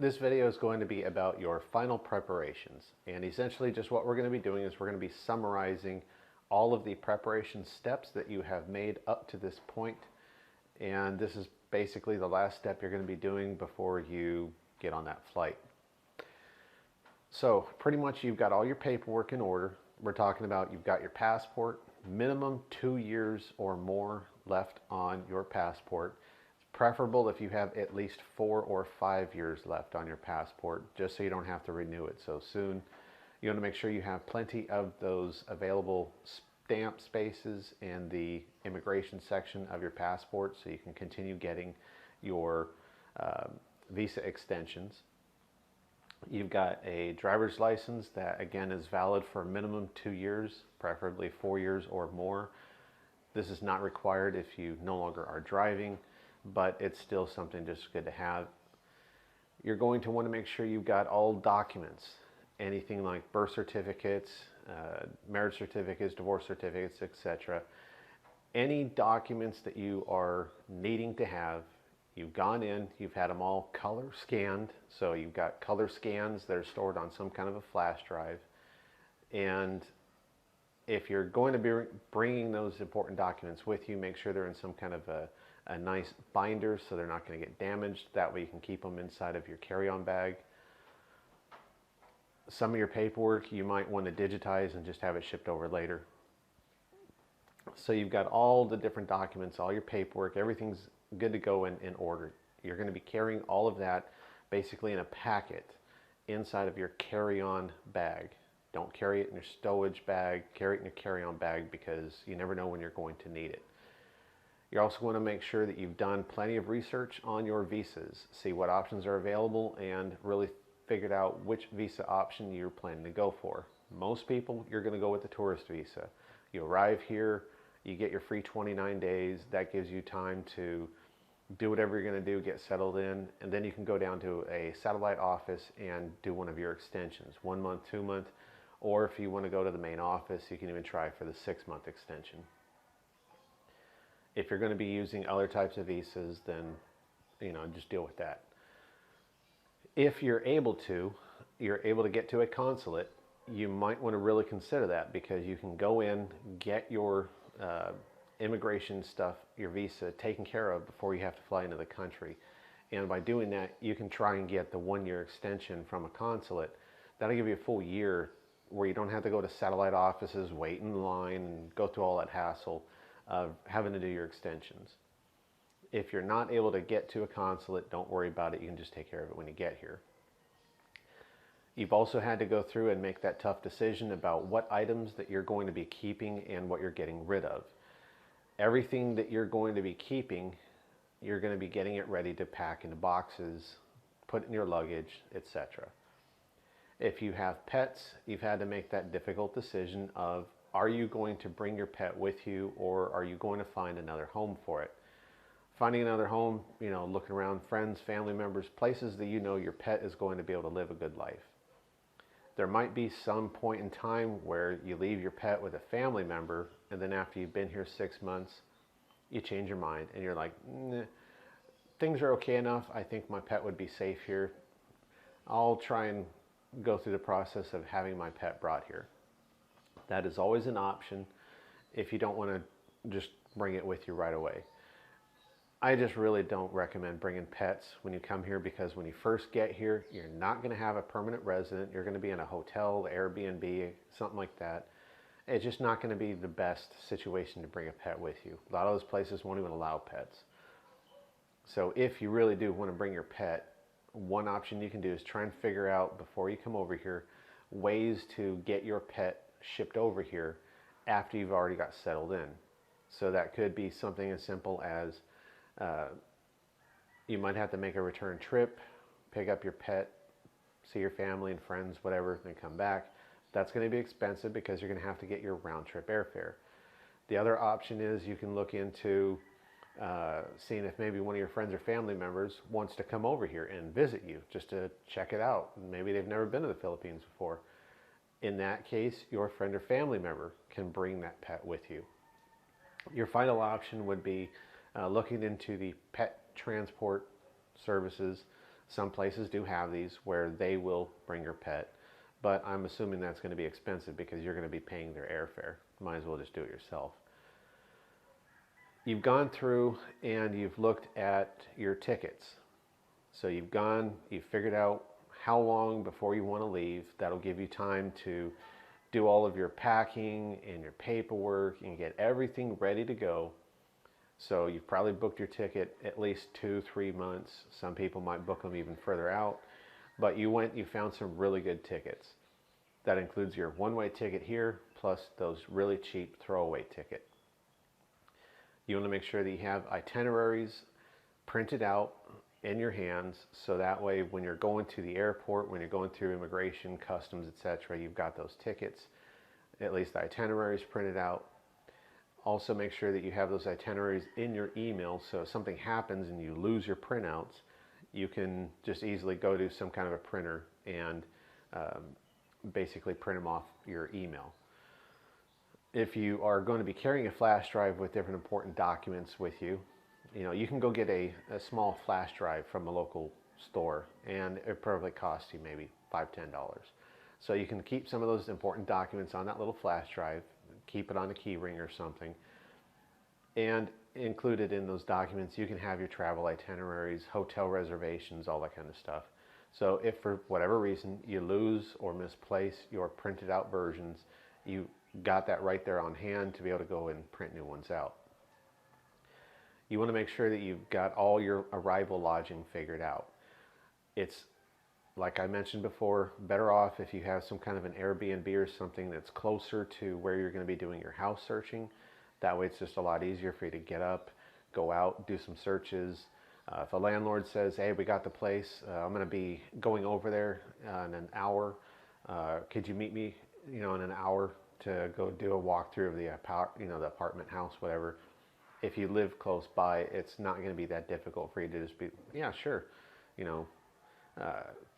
This video is going to be about your final preparations, and essentially just what we're going to be doing is we're going to be summarizing all of the preparation steps that you have made up to this point, and this is basically the last step you're going to be doing before you get on that flight. So pretty much you've got all your paperwork in order. We're talking about you've got your passport, minimum 2 years or more left on your passport. Preferable if you have at least 4 or 5 years left on your passport, just so you don't have to renew it so soon. You want to make sure you have plenty of those available stamp spaces in the immigration section of your passport so you can continue getting your visa extensions. You've got a driver's license that again is valid for a minimum 2 years, preferably 4 years or more. This is not required if you no longer are driving, but it's still something just good to have. You're going to want to make sure you've got all documents, anything like birth certificates, marriage certificates, divorce certificates, etc. Any documents that you are needing to have, you've gone in, you've had them all color scanned, so you've got color scans that are stored on some kind of a flash drive. And if you're going to be bringing those important documents with you, make sure they're in some kind of a nice binder so they're not going to get damaged. That way you can keep them inside of your carry-on bag. Some of your paperwork you might want to digitize and just have it shipped over later. So you've got all the different documents, all your paperwork, everything's good to go in order. You're going to be carrying all of that basically in a packet inside of your carry-on bag. Don't carry it in your stowage bag, carry it in your carry-on bag because you never know when you're going to need it. You're also going to make sure that you've done plenty of research on your visas, see what options are available, and really figured out which visa option you're planning to go for. Most people, you're going to go with the tourist visa. You arrive here, you get your free 29 days. That gives you time to do whatever you're going to do, get settled in, and then you can go down to a satellite office and do one of your extensions, 1 month, 2 month, or if you want to go to the main office, you can even try for the 6-month extension. If you're going to be using other types of visas, then, just deal with that. If you're able to get to a consulate, you might want to really consider that because you can go in, get your immigration stuff, your visa taken care of before you have to fly into the country. And by doing that, you can try and get the 1-year extension from a consulate. That'll give you a full year where you don't have to go to satellite offices, wait in line, and go through all that hassle of having to do your extensions. If you're not able to get to a consulate, don't worry about it. You can just take care of it when you get here. You've also had to go through and make that tough decision about what items that you're going to be keeping and what you're getting rid of. Everything that you're going to be keeping, you're going to be getting it ready to pack into boxes, put in your luggage, etc. If you have pets, you've had to make that difficult decision of, are you going to bring your pet with you or are you going to find another home for it? Finding another home, looking around, friends, family members, places that your pet is going to be able to live a good life. There might be some point in time where you leave your pet with a family member and then after you've been here 6 months, you change your mind and you're like, nah, things are okay enough. I think my pet would be safe here. I'll try and go through the process of having my pet brought here. That is always an option if you don't want to just bring it with you right away. I just really don't recommend bringing pets when you come here because when you first get here, you're not going to have a permanent resident. You're going to be in a hotel, Airbnb, something like that. It's just not going to be the best situation to bring a pet with you. A lot of those places won't even allow pets. So if you really do want to bring your pet, one option you can do is try and figure out before you come over here ways to get your pet shipped over here after you've already got settled in. So that could be something as simple as you might have to make a return trip, pick up your pet, see your family and friends, whatever, then come back. That's going to be expensive because you're going to have to get your round trip airfare. The other option is you can look into seeing if maybe one of your friends or family members wants to come over here and visit you just to check it out. Maybe they've never been to the Philippines before. In that case, your friend or family member can bring that pet with you. Your final option would be looking into the pet transport services Some places do have these where they will bring your pet, but I'm assuming that's going to be expensive because you're going to be paying their airfare. Might as well just do it yourself. You've gone through and you've looked at your tickets. So you've figured out how long before you want to leave. That'll give you time to do all of your packing and your paperwork and get everything ready to go. So you've probably booked your ticket at least 2-3 months. Some people might book them even further out, but you found some really good tickets. That includes your one-way ticket here, plus those really cheap throwaway ticket. You want to make sure that you have itineraries printed out in your hands, so that way when you're going to the airport, when you're going through immigration, customs, etc., you've got those tickets, at least the itineraries printed out. Also make sure that you have those itineraries in your email, so if something happens and you lose your printouts, you can just easily go to some kind of a printer and basically print them off your email. If you are going to be carrying a flash drive with different important documents with you, you can go get a small flash drive from a local store, and it probably costs you maybe $5-10. So you can keep some of those important documents on that little flash drive, keep it on a key ring or something, and included in those documents you can have your travel itineraries, hotel reservations, all that kind of stuff. So if for whatever reason you lose or misplace your printed out versions, you got that right there on hand to be able to go and print new ones out. You want to make sure that you've got all your arrival lodging figured out. It's, like I mentioned before, better off if you have some kind of an Airbnb or something that's closer to where you're going to be doing your house searching. That way it's just a lot easier for you to get up, go out, do some searches. If a landlord says, hey, we got the place, I'm going to be going over there in an hour. Could you meet me, in an hour to go do a walkthrough of the apartment house, whatever. If you live close by, it's not going to be that difficult for you to just be, yeah, sure,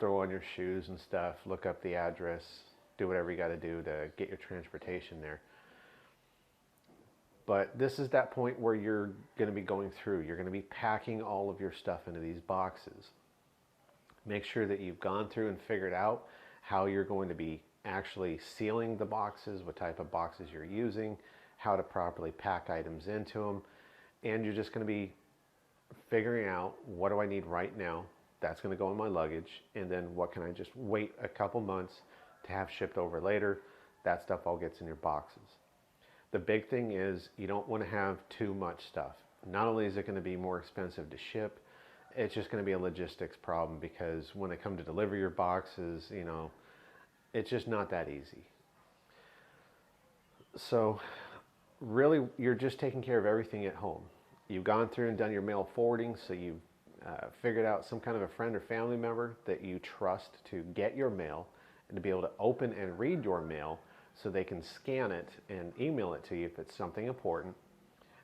throw on your shoes and stuff, look up the address, do whatever you got to do to get your transportation there. But this is that point where you're going to be going through. You're going to be packing all of your stuff into these boxes. Make sure that you've gone through and figured out how you're going to be actually sealing the boxes, what type of boxes you're using, how to properly pack items into them. And you're just going to be figuring out, what do I need right now? That's going to go in my luggage. And then what can I just wait a couple months to have shipped over later? That stuff all gets in your boxes. The big thing is you don't want to have too much stuff. Not only is it going to be more expensive to ship, it's just going to be a logistics problem, because when they come to deliver your boxes, it's just not that easy. So really, you're just taking care of everything at home. You've gone through and done your mail forwarding, so you've figured out some kind of a friend or family member that you trust to get your mail and to be able to open and read your mail, so they can scan it and email it to you if it's something important,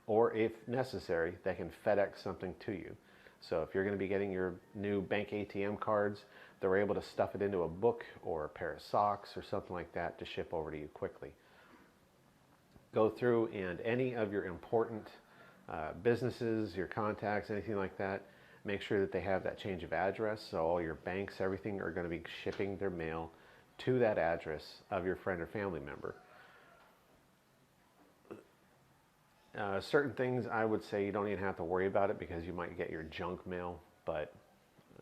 or if necessary, they can FedEx something to you. So if you're going to be getting your new bank ATM cards, they're able to stuff it into a book or a pair of socks or something like that to ship over to you quickly. Go through, and any of your important businesses, your contacts, anything like that, make sure that they have that change of address. So all your banks, everything, are going to be shipping their mail to that address of your friend or family member. Certain things, I would say you don't even have to worry about it, because you might get your junk mail, but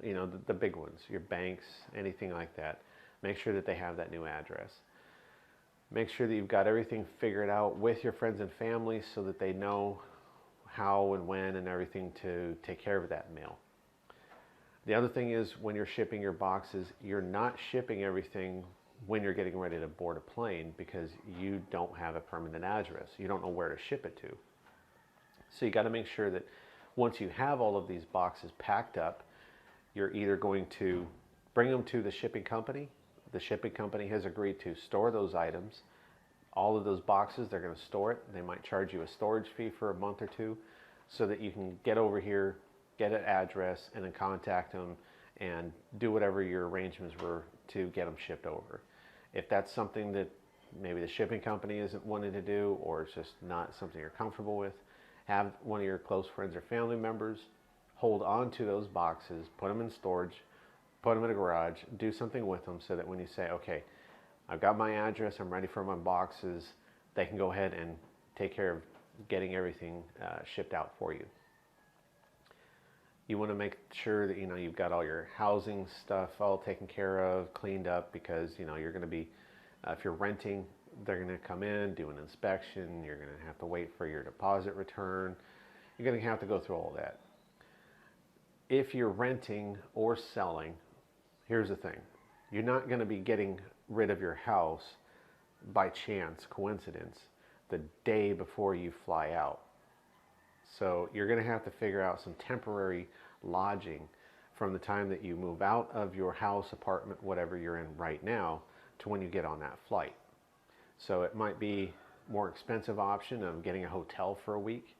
the big ones, your banks, anything like that, make sure that they have that new address. Make sure that you've got everything figured out with your friends and family, so that they know how and when and everything to take care of that mail. The other thing is, when you're shipping your boxes, you're not shipping everything when you're getting ready to board a plane, because you don't have a permanent address. You don't know where to ship it to. So you got to make sure that once you have all of these boxes packed up, you're either going to bring them to the shipping company. The shipping company has agreed to store those items. All of those boxes, they're going to store it. They might charge you a storage fee for a month or two, so that you can get over here, get an address, and then contact them and do whatever your arrangements were to get them shipped over. If that's something that maybe the shipping company isn't wanting to do, or it's just not something you're comfortable with, have one of your close friends or family members hold on to those boxes, put them in storage put them in a garage, do something with them so that when you say, okay, I've got my address, I'm ready for my boxes, they can go ahead and take care of getting everything shipped out for you. You want to make sure that you've got all your housing stuff all taken care of, cleaned up, because you're going to be, if you're renting, they're going to come in, do an inspection, you're going to have to wait for your deposit return, you're going to have to go through all that. If you're renting or selling, here's the thing. You're not going to be getting rid of your house by chance, coincidence, the day before you fly out. So you're going to have to figure out some temporary lodging from the time that you move out of your house, apartment, whatever you're in right now, to when you get on that flight. So it might be more expensive option of getting a hotel for a week,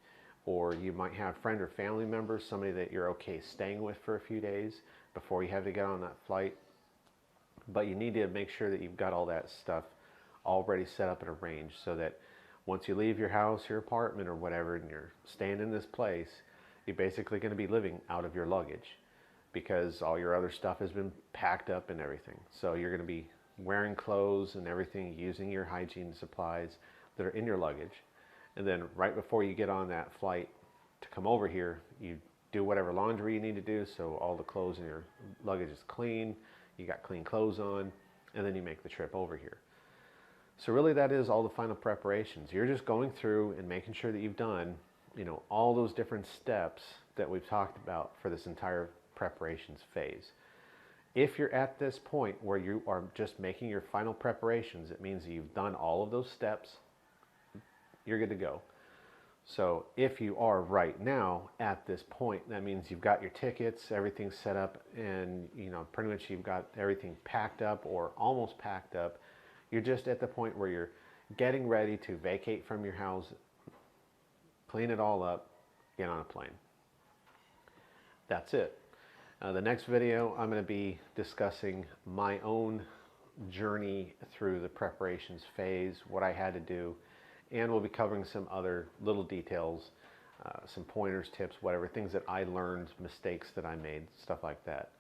or you might have friend or family members, somebody that you're okay staying with for a few days before you have to get on that flight. But you need to make sure that you've got all that stuff already set up and arranged so that once you leave your house, your apartment, or whatever, and you're staying in this place, you're basically going to be living out of your luggage because all your other stuff has been packed up and everything. So you're going to be wearing clothes and everything, using your hygiene supplies that are in your luggage. And then right before you get on that flight to come over here, you do whatever laundry you need to do so all the clothes in your luggage is clean, you got clean clothes on, and then you make the trip over here. So really that is all the final preparations. You're just going through and making sure that you've done, all those different steps that we've talked about for this entire preparations phase. If you're at this point where you are just making your final preparations, it means that you've done all of those steps, you're good to go. So if you are right now at this point, that means you've got your tickets, everything's set up, and pretty much you've got everything packed up or almost packed up. You're just at the point where you're getting ready to vacate from your house, clean it all up, get on a plane. That's it. The next video, I'm going to be discussing my own journey through the preparations phase, what I had to do, and we'll be covering some other little details, some pointers, tips, whatever, things that I learned, mistakes that I made, stuff like that.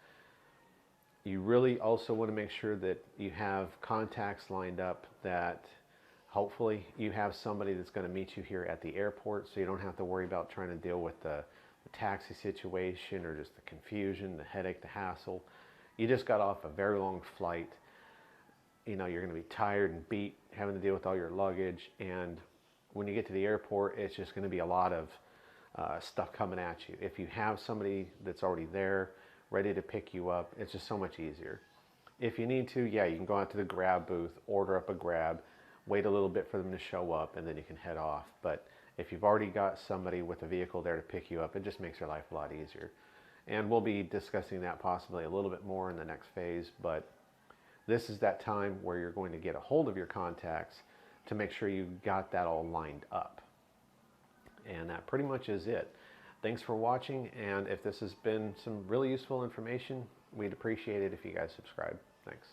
You really also want to make sure that you have contacts lined up, that hopefully you have somebody that's going to meet you here at the airport so you don't have to worry about trying to deal with the taxi situation or just the confusion, the headache, the hassle. You just got off a very long flight. You're going to be tired and beat having to deal with all your luggage, and when you get to the airport, it's just going to be a lot of stuff coming at you. If you have somebody that's already there, ready to pick you up, it's just so much easier. If you need to, yeah, you can go out to the Grab booth, order up a Grab, wait a little bit for them to show up, and then you can head off. But if you've already got somebody with a vehicle there to pick you up, it just makes your life a lot easier. And we'll be discussing that possibly a little bit more in the next phase, but this is that time where you're going to get a hold of your contacts to make sure you got that all lined up. And that pretty much is it. Thanks for watching, and if this has been some really useful information, we'd appreciate it if you guys subscribe. Thanks.